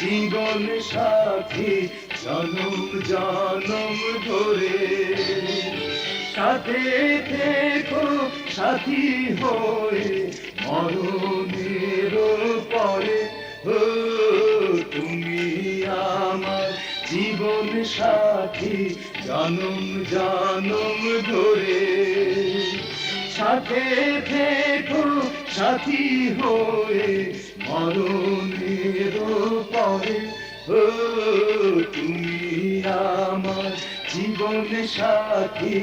জীবন সাথী জনম জনম ধরে। সাথে থেকো সাথী হয়ে মরণের পরে। ও তুমি আমার জীবন সাথী জনম জনম ধরে। সাথে থেকো সাথী হয়ে মরণের পরে। ও তুমি আমার জীবন সাথী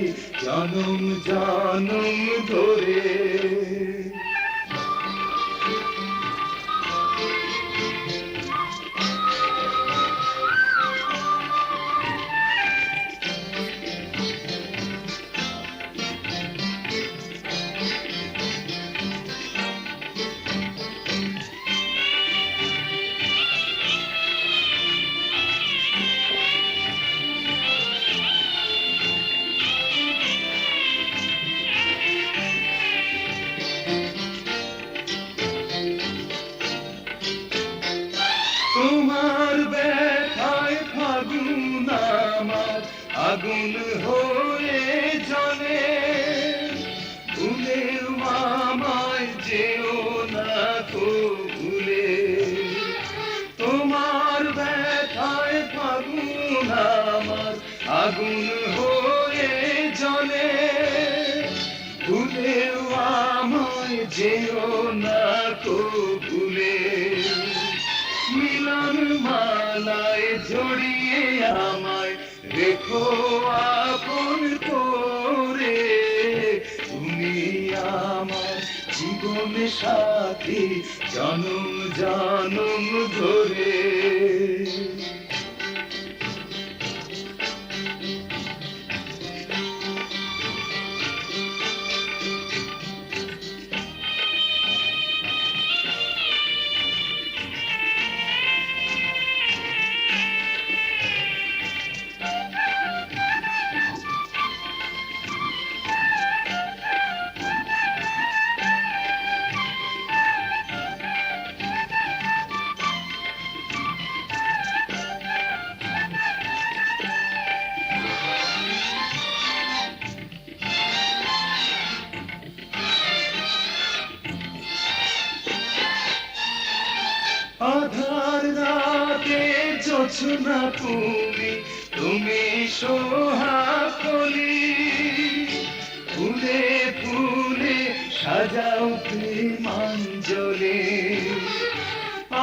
জনম জনম ধরে। তোমার ব্যথায় ফাগুন আমার আগুন হয়ে জ্বলে। ভুলেও আমায় যেও না তো ভুলে। তোমার ব্যথায় ফাগুন আমার আগুন হয়ে জ্বলে। ভুলেও আমায় যেও না তো ভুলে। মিলন মালায় জড়িয়ে আমায় রেখো আপন করে। তুমি আমার জীবন সাথী জনম জনম ধরে। আধার রাতে জোছনা তুমি, তুমি সোহাগলি। ফুলে ফুলে সাজাও প্রেমাঞ্জলি।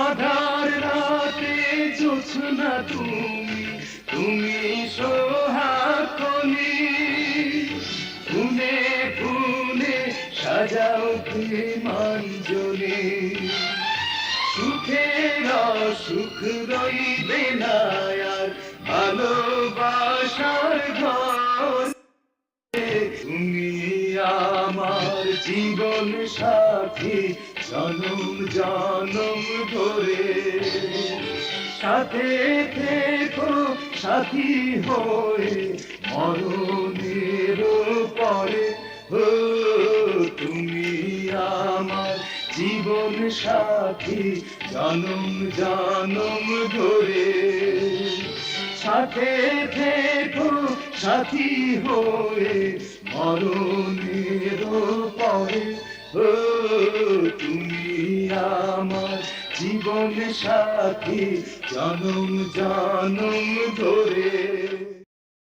আধার রাতে জোছনা তুমি, তুমি সোহাগলি। ফুলে ফুলে সাজাও প্রেমাঞ্জলি। সুখের সুখ রইবে না আর ভালোবাসার ঘর। তুমি আমার জীবন সাথী জনম জনম ধরে। সাথে থেকো সাথী হয়ে মরণের পরে। ও তুমি আমার জীবন সাথী জনম জনম ধরে। সাথে থেকো সাথী হয়ে মরণের পরে। ও তুমি আমার জীবন সাথী জনম জনম ধরে।